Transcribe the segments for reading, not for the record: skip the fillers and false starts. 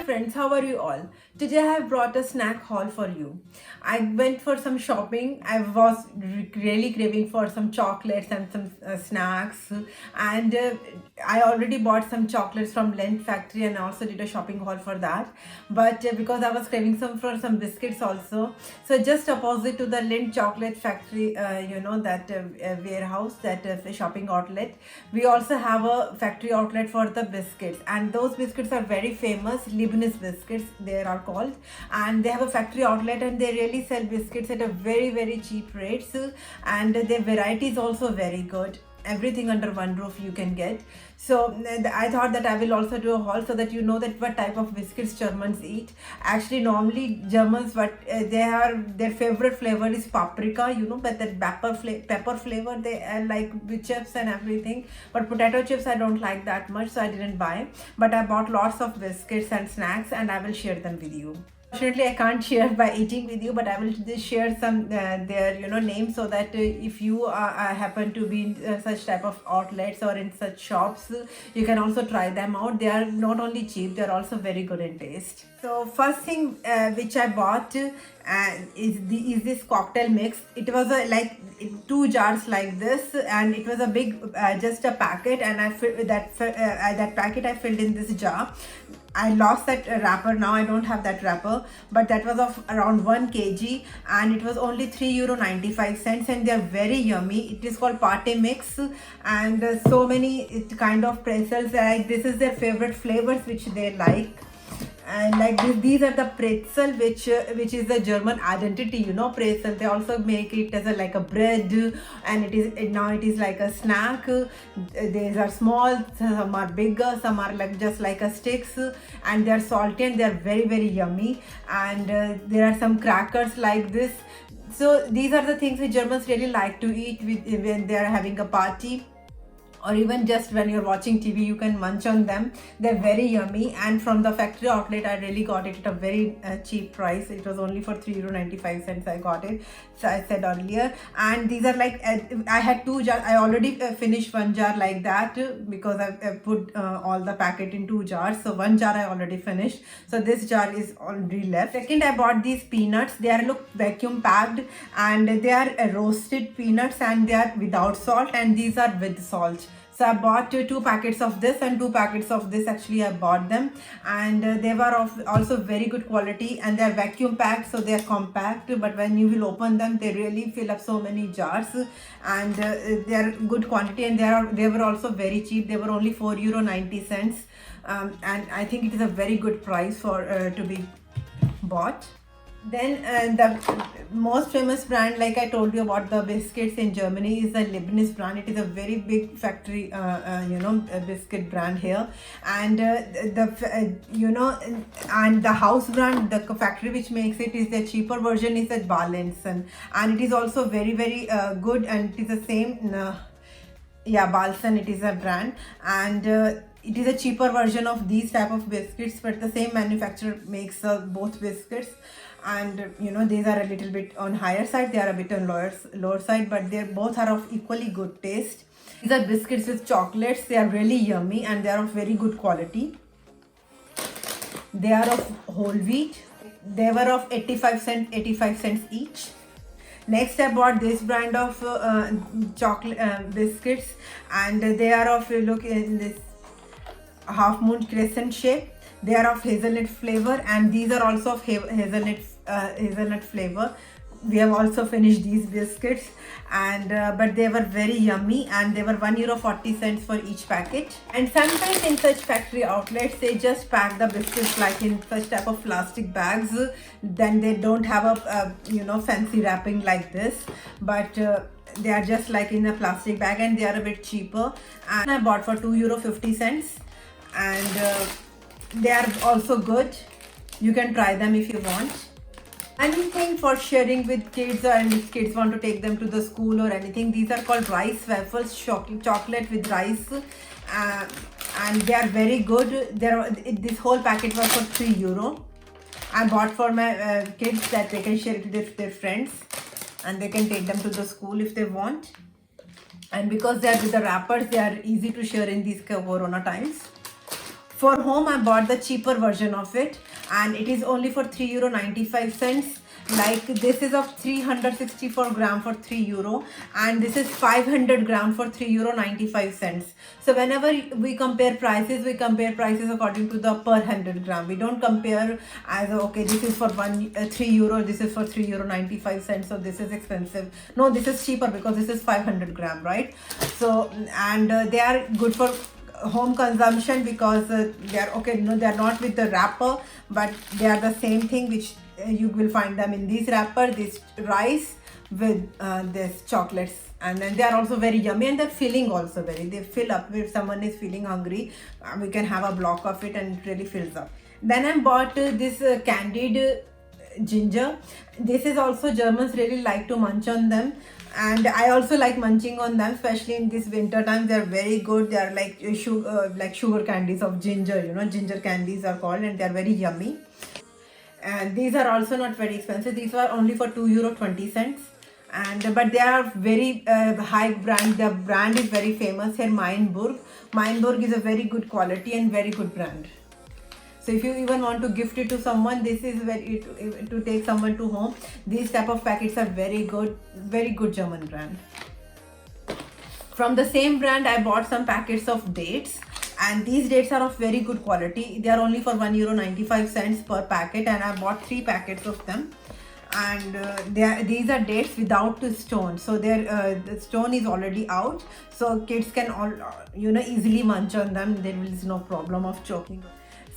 friends, how are you all? Today I have brought a snack haul for you. I went for some shopping. I was really craving for some chocolates and some snacks, and I already bought some chocolates from Lent Factory and also did a shopping haul for that. But because I was craving some biscuits also, so just opposite to the Lent Chocolate Factory, that warehouse, that shopping outlet, we also have a factory outlet for the biscuits, and those biscuits are very famous. Lebanese biscuits they are called, and they have a factory outlet and they really sell biscuits at a very cheap rates, and their variety is also very good. Everything under one roof you can get. So I thought that I will also do a haul so that you know that what type of biscuits Germans eat. Actually, normally Germans, what their favorite flavor is paprika, but that pepper flavor they like with chips and everything. But potato chips I don't like that much, so I didn't buy. But I bought lots of biscuits and snacks, and I will share them with you. Fortunately, I can't share by eating with you, but I will just share some their names, so that if you happen to be in such type of outlets or in such shops, you can also try them out. They are not only cheap; they are also very good in taste. So first thing which I bought is this cocktail mix. It was like two jars like this, and it was a big just a packet, and that packet I filled in this jar. I lost that wrapper. Now I don't have that wrapper, but that was of around 1 kg, and it was only €3.95, and they are very yummy. It is called Party Mix, and so many kind of pretzels. Like this is their favorite flavors which they like. And like these are the pretzel, which is the German identity. Pretzel. They also make it as like a bread, and it is like a snack. These are small, some are bigger, some are like just like a sticks, and they are salty and they are very yummy. And there are some crackers like this. So these are the things which Germans really like to eat when they are having a party, or even just when you're watching TV, you can munch on them. They're very yummy, and from the factory outlet I really got it at a very cheap price. It was only for €3.95 I got it, so I said earlier. And these are like I had two jars. I already finished one jar like that, because I put all the packet in two jars, so one jar I already finished, so this jar is already left. Second, I bought these peanuts. They are look vacuum packed, and they are roasted peanuts, and they are without salt, and these are with salt. So I bought two packets of this and two packets of this. Actually, I bought them, and they were also very good quality, and they are vacuum packed, so they are compact. But when you will open them, they really fill up so many jars, and they are good quantity, and they were also very cheap. They were only €4.90, and I think it is a very good price for to be bought. Then the most famous brand, like I told you about the biscuits in Germany, is the Lebanese brand. It is a very big factory, biscuit brand here, and and the house brand, the factory which makes it, is the cheaper version is the Balenson, and it is also very good, and it is the same. Balsan, it is a brand, and it is a cheaper version of these type of biscuits, but the same manufacturer makes both biscuits. And these are a little bit on higher side, they are a bit on lower side, but they both are of equally good taste. These are biscuits with chocolates. They are really yummy, and they are of very good quality. They are of whole wheat. They were of 85 cents each. Next, I bought this brand of chocolate biscuits, and they are of, look, in this half moon crescent shape. They are of hazelnut flavor, and these are also of hazelnut flavor. We have also finished these biscuits, and but they were very yummy, and they were €1.40 for each packet. And sometimes in such factory outlets, they just pack the biscuits like in such type of plastic bags. Then they don't have a fancy wrapping like this, but they are just like in a plastic bag, and they are a bit cheaper. And I bought for €2.50, and they are also good. You can try them if you want. Anything for sharing with kids, or if kids want to take them to the school or anything. These are called rice waffles, chocolate with rice, and they are very good. This whole packet was for €3. I bought for my kids, that they can share it with their friends, and they can take them to the school if they want. And because they are with the wrappers, they are easy to share in these corona times. For home, I bought the cheaper version of it, and it is only for €3.95. Like this is of 364 gram for €3, and this is 500 gram for €3.95. So whenever we compare prices according to the per 100 gram. We don't compare as okay, this is for €3, this is for €3.95, so this is expensive. No, this is cheaper because this is 500 gram, right? So and they are good for home consumption because they are okay, no, they are not with the wrapper, but they are the same thing which you will find them in this wrapper, this rice with this chocolates, and then they are also very yummy, and they're filling also very, they fill up. If someone is feeling hungry, we can have a block of it and it really fills up. Then I bought this candied ginger. This is also, Germans really like to munch on them, and I also like munching on them, especially in this winter time. They are very good. They are like sugar candies of ginger, ginger candies are called, and they are very yummy. And these are also not very expensive. These are only for €2.20, and but they are very high brand. The brand is very famous here, Meinburg is a very good quality and very good brand. So if you even want to gift it to someone, this is very to take someone to home. These type of packets are very good German brand. From the same brand, I bought some packets of dates, and these dates are of very good quality. They are only for €1.95 per packet, and I bought 3 packets of them. And these are dates without the stone, so the stone is already out, so kids can all easily munch on them. There is no problem of choking.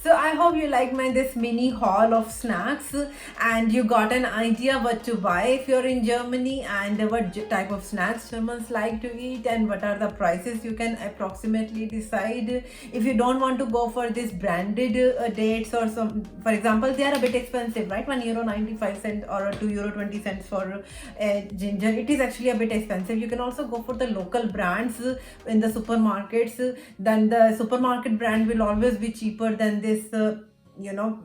So I hope you like this mini haul of snacks, and you got an idea what to buy if you're in Germany, and what type of snacks Germans like to eat, and what are the prices. You can approximately decide. If you don't want to go for this branded dates or some, for example, they are a bit expensive, right? €1.95 or €2.20 for ginger. It is actually a bit expensive. You can also go for the local brands in the supermarkets. Then the supermarket brand will always be cheaper than this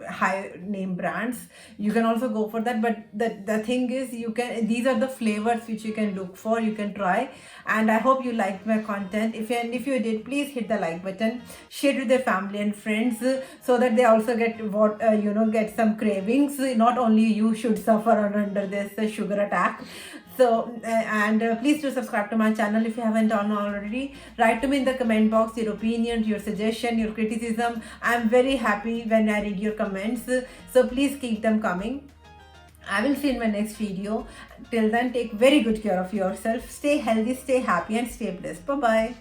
high name brands. You can also go for that, but the thing is, these are the flavors which you can look for, you can try. And I hope you liked my content. If you did, please hit the like button, share it with their family and friends, so that they also get some cravings. Not only you should suffer under this sugar attack. So please do subscribe to my channel if you haven't done already. Write to me in the comment box your opinion, your suggestion, your criticism. I'm very happy when I read your comments, so please keep them coming. I will see you in my next video. Till then, take very good care of yourself. Stay healthy, stay happy, and stay blessed. Bye bye.